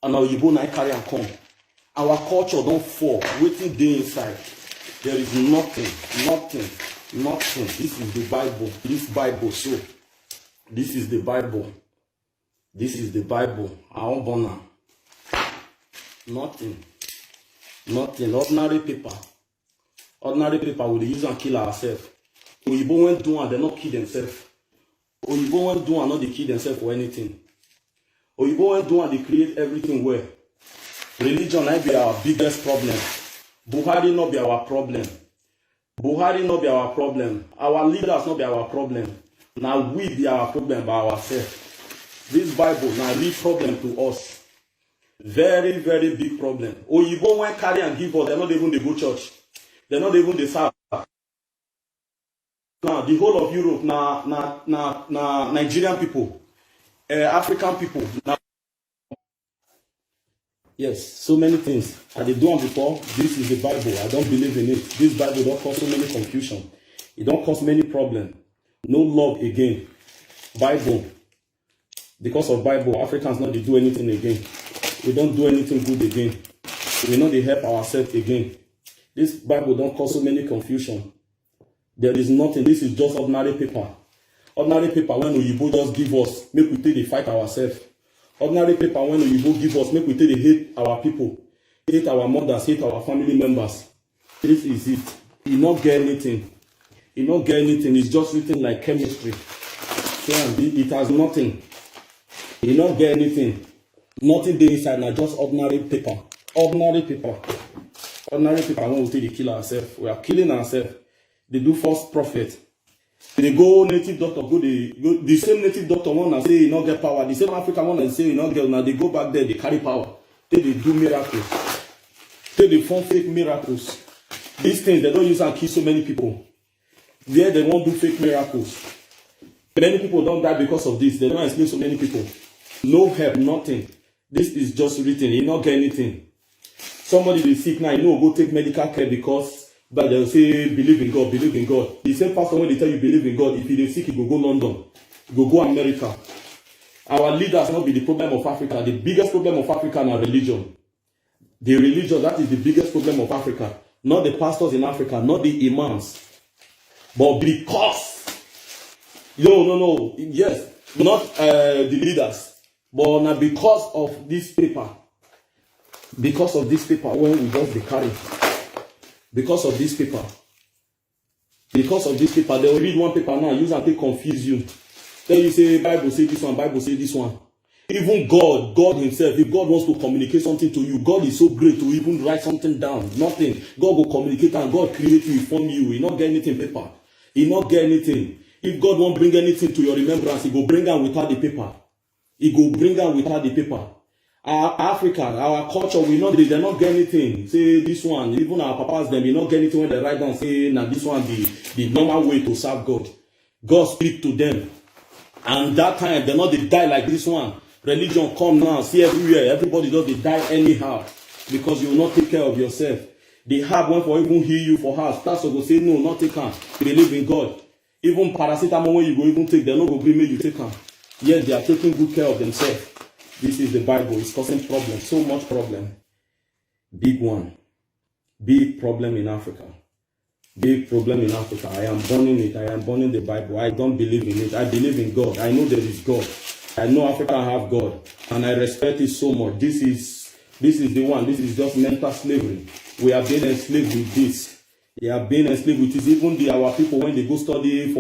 and now you go now carry and come. Our culture don't fall. Waiting day inside. There is nothing. This is the Bible. This Bible. So this is the Bible. This is the Bible. Our honor. Nothing. Ordinary paper. Ordinary paper will use and kill ourselves. Oyibo went do and they not kill themselves. Oyibo went do and not they kill themselves for anything. Oyibo went do and they create everything well. Religion might be our biggest problem. Buhari not be our problem. Buhari not be our problem. Our leaders not be our problem. Now we be our problem by ourselves. This Bible now real problem to us. Very, very big problem. Oyibo went carry and give us. They're not even the go church. They're not even the serve. Now the whole of Europe, now Nigerian people, African people. Now, yes, so many things. I did do them before. This is the Bible. I don't believe in it. This Bible don't cause so many confusion. It don't cause many problems. No love again. Bible. Because of Bible, Africans not they do anything again. We don't do anything good again. We not they help ourselves again. This Bible don't cause so many confusion. There is nothing. This is just ordinary paper. Ordinary paper when Oyibo just give us, make we take the fight ourselves. Ordinary paper when Oyibo give us, make we take the hate our people, hate our mothers, hate our family members. This is it. He not get anything. He not get anything. It's just written like chemistry. Yeah, it has nothing. He not get anything. Nothing there inside. Now just ordinary paper. Ordinary paper. Ordinary paper. When we take the kill ourselves, we are killing ourselves. They do false prophet. They go native doctor, the same native doctor one and say he not get power. The same African one and say he not get. Now they go back there, they carry power. They do miracles. They form fake miracles. These things they don't use and kill so many people. There they won't do fake miracles. Many people don't die because of this. They don't explain so many people. No help, nothing. This is just written. He not get anything. Somebody is sick now, you know, go take medical care because. But they'll say, believe in God, believe in God. The same pastor, when they tell you believe in God, if you're sick, you go London, you go America. Our leaders not be the problem of Africa. The biggest problem of Africa is religion. The religion, that is the biggest problem of Africa. Not the pastors in Africa, not the imams. But because, yes, not the leaders, but now because of this paper. Because of this paper, when we just the carry. Because of this paper. Because of this paper, they will read one paper now, use and they confuse you. Then you say, Bible say this one, Bible say this one. Even God himself, if God wants to communicate something to you, God is so great to even write something down. Nothing. God will communicate and God create you, form you. He not get anything paper. He not get anything. If God won't bring anything to your remembrance, he will bring out without the paper. He will bring out without the paper. Our Africa, our culture, they not get anything. Say this one, even our papas, they not get anything when they write down, say, now this one, the normal way to serve God. God speak to them. And that time, they not they die like this one. Religion come now, see everywhere. Everybody does they die anyhow. Because you will not take care of yourself. They have one for even heal you for house. Pastor go say, no, not take her. They live in God. Even paracetamol when you go even take, they not go bring me, you take her. Yes, they are taking good care of themselves. This is the Bible. It's causing problems. So much problem. Big one. Big problem in Africa. Big problem in Africa. I am burning it. I am burning the Bible. I don't believe in it. I believe in God. I know there is God. I know Africa have God. And I respect it so much. This is the one. This is just mental slavery. We are being enslaved with this. They are being enslaved with this. Even our people, when they go study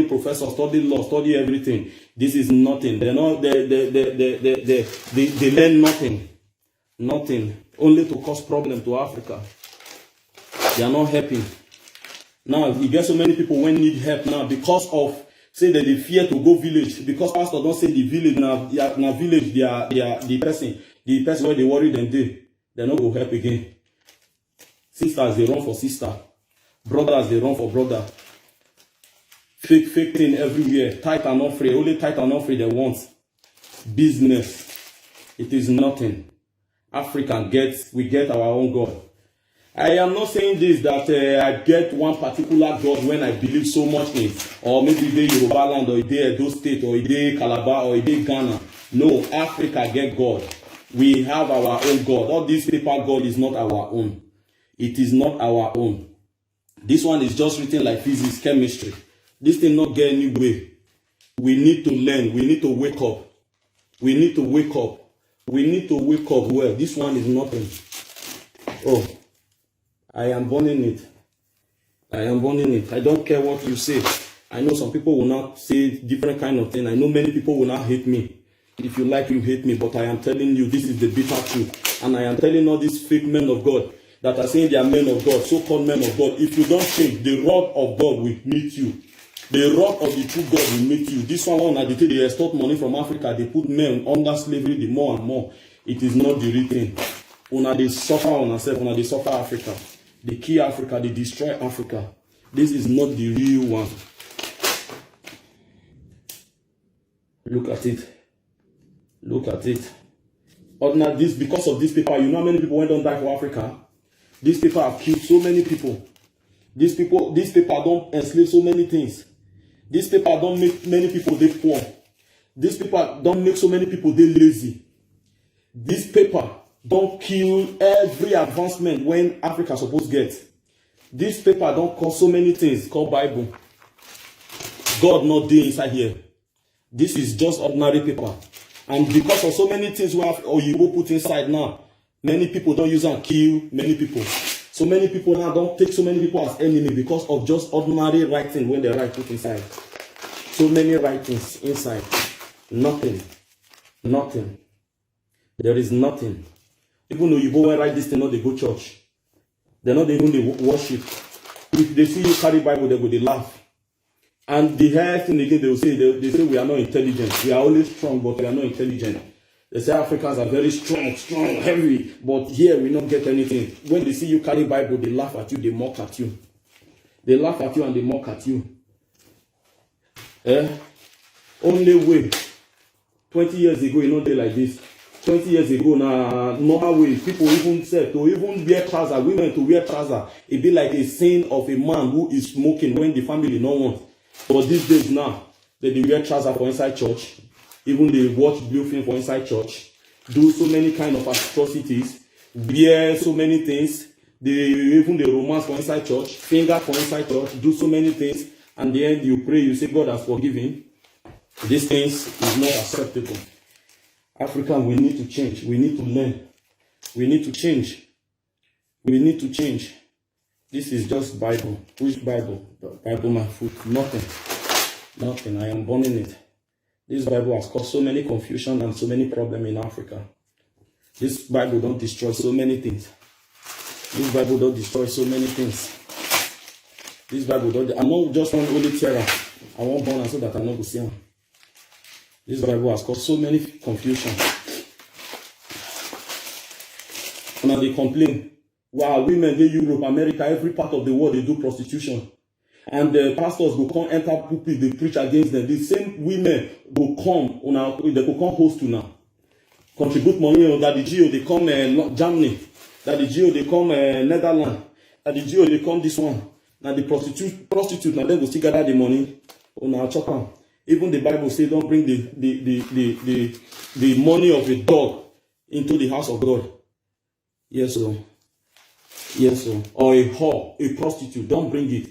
professor, study law, study everything. This is nothing. They learn nothing. Nothing. Only to cause problem to Africa. They are not helping. Now, you get so many people when need help now because of, say that they fear to go village. Because pastor don't say the village, now village, they are the person where they worry them, they not go help again. Sisters, they run for sister. Brothers, they run for brother. Fake thing everywhere. Tithe and offering. Only tithe and offering they want. Business. It is nothing. Africa we get our own God. I am not saying this that I get one particular God when I believe so much in. Or maybe they Yoruba land, or they Edo State, or they Calabar, or they Ghana. No, Africa get God. We have our own God. All this paper God is not our own. It is not our own. This one is just written like physics, chemistry. This thing not get any way. We need to learn. We need to wake up. We need to wake up. We need to wake up well. This one is nothing. Oh, I am burning it. I am burning it. I don't care what you say. I know some people will not say different kind of thing. I know many people will not hate me. If you like, you hate me. But I am telling you, this is the bitter truth. And I am telling all these fake men of God that are saying they are men of God, so-called men of God. If you don't change, the rod of God will meet you. The rod of the true God will meet you. This one they extort money from Africa. They put men under slavery the more and more. It is not the real thing. Una they suffer on ourselves. Una they suffer Africa. They kill Africa. They destroy Africa. This is not the real one. Look at it. Look at it. Ordinary, this, because of this paper, you know how many people went on die for Africa? This paper have killed so many people. This paper don't enslave so many things. This paper don't make many people they poor. This paper don't make so many people they lazy. This paper don't kill every advancement when Africa supposed to get. This paper don't cause so many things called Bible. God not there inside here. This is just ordinary paper. And because of so many things we have or you will put inside now, many people don't use and kill many people. So many people now don't take so many people as enemy because of just ordinary writing when they write put inside. So many writings inside. Nothing. Nothing. There is nothing. Even though you go and write this thing, not they go church. They're not even they worship. If they see you carry Bible, they laugh. And the highest thing again, they say we are not intelligent. We are always strong, but we are not intelligent. They say Africans are very strong, heavy, but here we don't get anything. When they see you carry Bible, they laugh at you, they mock at you. They laugh at you and they mock at you. Only way. 20 years ago, you know, they like this. 20 years ago, now, normal way, people even said to even wear trousers, women to wear trousers, it be like a sin of a man who is smoking when the family no want. But these days now, they wear trousers for inside church. Even they watch blue film for inside church. Do so many kind of atrocities. Wear so many things. They romance for inside church. Finger for inside church. Do so many things. And the end you pray, you say God has forgiven. These things is not acceptable. African, we need to change. We need to learn. We need to change. We need to change. This is just Bible. Which Bible? The Bible, my foot. Nothing. Nothing. I am burning it. This Bible has caused so many confusion and so many problems in Africa. This Bible don't destroy so many things. This Bible don't destroy so many things. This Bible don't. I'm not just one only terror. I won't burn so that I not go see him. This Bible has caused so many confusion. Now they complain. Wow, women in Europe, America, every part of the world, they do prostitution. And the pastors will come enter pulpit, they preach against them. The same women will come, they will come host to now. Contribute money, that the GO, they come Germany. That the GO, they come Netherlands. That the GO, they come this one. Now the prostitute, now they will still gather the money. Even the Bible says don't bring the money of a dog into the house of God. Yes, sir. Yes, sir. Or a whore, a prostitute, don't bring it.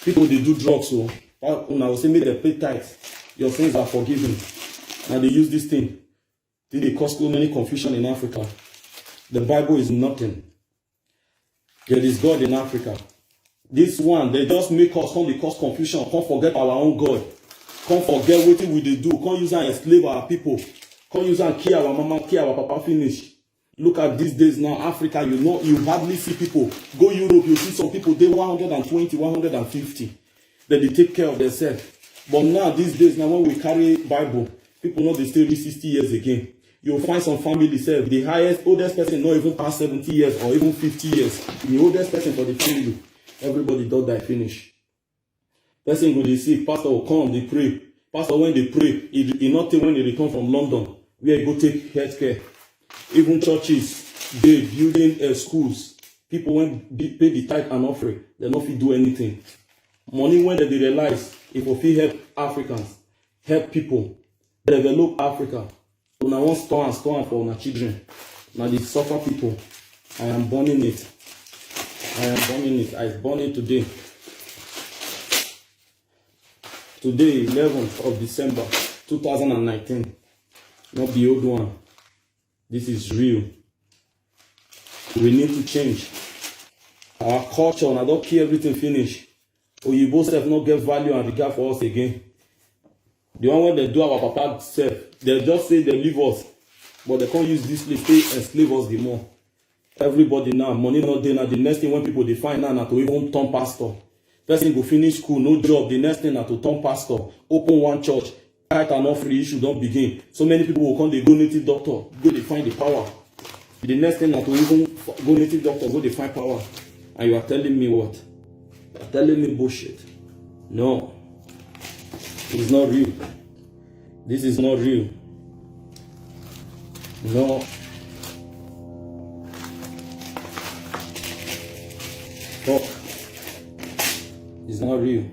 People, they do drugs, so when I will say, make them pay tithes, your sins are forgiven. And they use this thing. They cause so many confusion in Africa. The Bible is nothing. There is God in Africa. This one, they just make us come, they cause confusion, can't forget our own God. Can't forget what we do. Can't use and enslave our people. Can't use and kill our mama, kill our papa, finish. Look at these days now, Africa, you know, you hardly see people. Go Europe, you see some people, they 120, 150. Then they take care of themselves. But now, these days, now when we carry Bible, people know they still live 60 years again. You'll find some family self, the oldest person not even past 70 years or even 50 years. The oldest person for the family, everybody don't die, finish. Person go they sick, pastor will come, they pray. Pastor, when they pray, he not take when they return from London, where he go take health care. Even churches, they building schools. People when they pay the tithe and offering, they not fit do anything. Money when they realize if we help Africans, help people, develop Africa, Una wan store and for una children. Now the suffer people. I am burning it. I am burning it. I burn it today. Today, 11th of December, 2019. Not the old one. This is real. We need to change. Our culture, and I don't care everything finish. Oyibo self not get value and regard for us again. The one when they do our papa self, they just say they leave us. But they can't use this place to enslave us the more. Everybody now, money not there now. The next thing when people define now to even turn pastor. Person go finish school, no job. The next thing now to turn pastor. Open one church. Tithe and offering issue don't begin. So many people will come, they go native doctor. Go they find the power. The next thing now to even go native doctor, go they find power. And you are telling me what? You are telling me bullshit. No. It's not real. This is not real. No. Fuck. It's not real.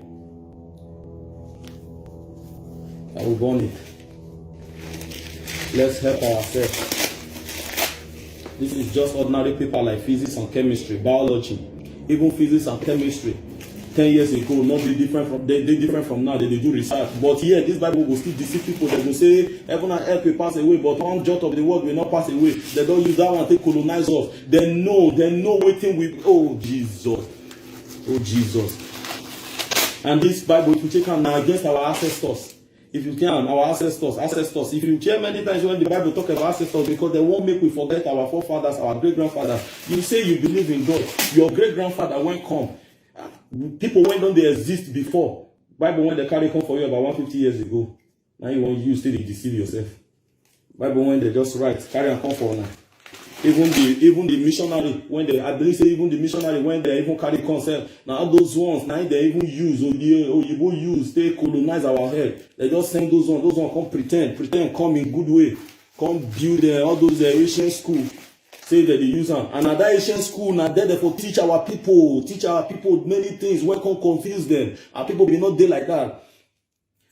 I will burn it. Let's help ourselves. This is just ordinary paper like physics and chemistry, biology. Even physics and chemistry 10 years ago not be different from they different from now. They do research. But here this Bible will still deceive people. They will say heaven and earth will pass away, but one jot of the word will not pass away. They don't use that one to colonize us. They know waiting with oh Jesus. Oh Jesus. And this Bible, if you check out now against our ancestors. If you can, our ancestors. If you check many times when the Bible talk about ancestors, because they won't make we forget our forefathers, our great-grandfathers. You say you believe in God. Your great-grandfather won't come. People when don't they exist before. Bible when they carry come for you about 150 years ago. Now you want you still deceive yourself. Bible when they just write, carry and come for now. Even the missionary when they I believe say even the missionary when they even carry concept now all those ones now they even use or you will use they colonize our head. They just send those ones come pretend come in good way, come build all those Asian school. Say that they use them. And at that Asian school, now there for teach our people many things. When can confuse them. Our people be not there like that.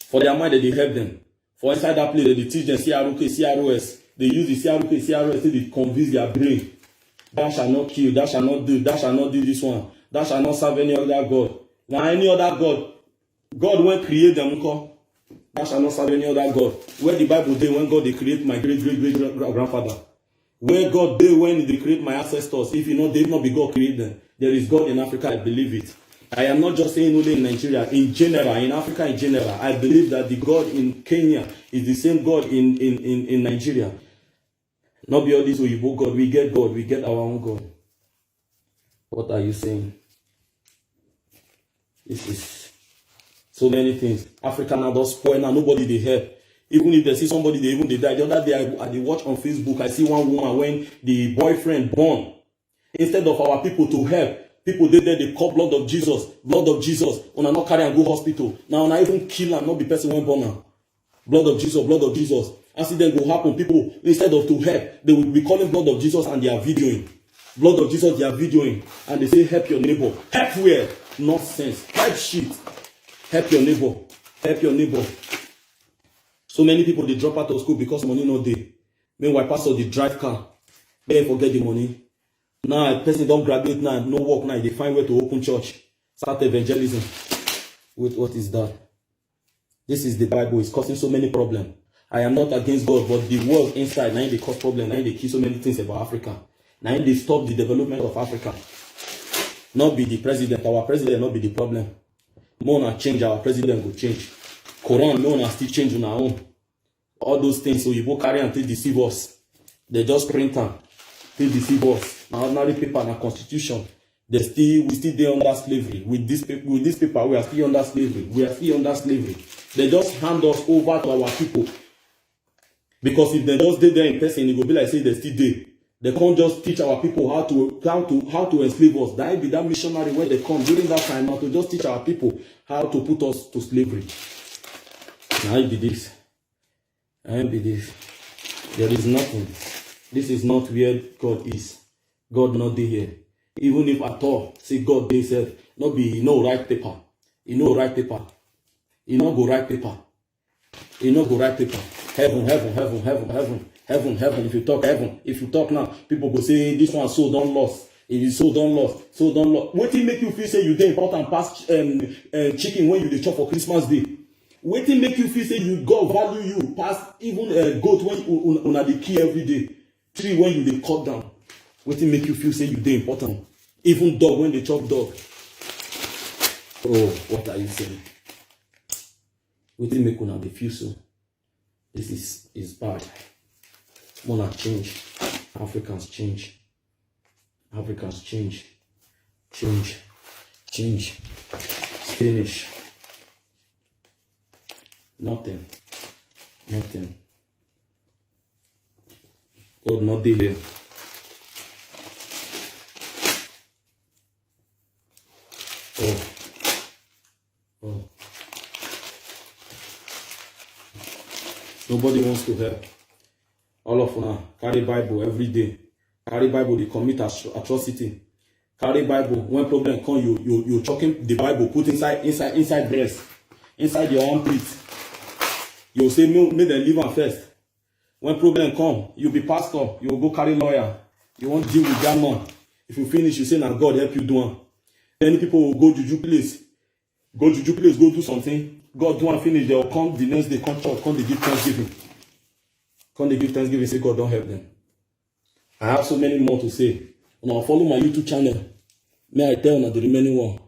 For their mind, that they help them. For inside that place, they teach them CROK, CROS. They use the CROK, CROS to convince their brain. Thou shall not kill, thou shall not do this one. Thou shall not serve any other God. Now any other God won't create them. Thou shall not serve any other God. Where the Bible day when God they create my great-grandfather. Where God did when they create my ancestors, if you know they not be God create them. There is God in Africa, I believe it. I am not just saying only in Nigeria, in general, in Africa in general. I believe that the God in Kenya is the same God in Nigeria. Not be all this Oyibo God, we get our own God. What are you saying? This is so many things. Africa now does spoil now, nobody they help. Even if they see somebody, they die. The other day, I watch on Facebook, I see one woman when the boyfriend born. Instead of our people to help, people did there, they call blood of Jesus. Una not carry and go hospital. Now, I even kill and not the person when born now. Blood of Jesus. Accident will happen. People, instead of to help, they will be calling blood of Jesus and they are videoing. Blood of Jesus, they are videoing. And they say, help your neighbor. Help where? Nonsense. Type shit. Help your neighbor. So many people, they drop out of school because money not there. Meanwhile, pastor, they drive car. They forget the money. Now, a person don't graduate now, no work now. They find where to open church. Start evangelism. Wait, what is that? This is the Bible. It's causing so many problems. I am not against God, but the world inside, now they cause problems. Now they kill so many things about Africa. Now they stop the development of Africa. Not be the president. Our president not be the problem. More not change, our president will change. Quran, no one still change on our own. All those things, so you go carry and deceive us. They just print them. They deceive us. Now, ordinary paper and constitution. We still there under slavery. With this paper, we are still under slavery. They just hand us over to our people. Because if they just stay there in person, it will be like say they still there. They can't just teach our people how to enslave us. That be that missionary when they come during that time now to just teach our people how to put us to slavery. Now I be this. There is nothing. This is not where God is. God not there here. Even if at all, say God they said, not be write paper. He no go write paper. Heaven, heaven, heaven, heaven, heaven, heaven, heaven. If you talk heaven, if you talk now, people go say this one so don't lost. If you so don't lost, so don't lost. Wetin make you feel say you dey important pass chicken when you dey chop for Christmas Day? Wetin make you feel say you God value you pass even goat when una dey kill every day? Tree when you dey cut down. Wetin make you feel say you dey important? Even dog when they chop dog. Oh, what are you saying? Wetin make una dey feel so? This is bad. Wanna change. Africans change. Africans change. Change. Change. Finish. Nothing. Nothing. God not dey here. Oh. Oh. Nobody wants to help. All of una carry Bible every day. Carry Bible, they commit atrocity. Carry Bible, when problem come, you chucking the Bible, put inside breast, inside your armpit. You say, make them leave am first. When problem come, you be pastor, you go carry lawyer. You won't deal with that man. If you finish, you say, now God help you do it. Then people will go juju place. Go juju place, go do something. God do and finish, they'll come the next day, come church, come they give thanksgiving. Come they give thanksgiving, say God don't help them. I have so many more to say. Now follow my YouTube channel. May I tell you the remaining one.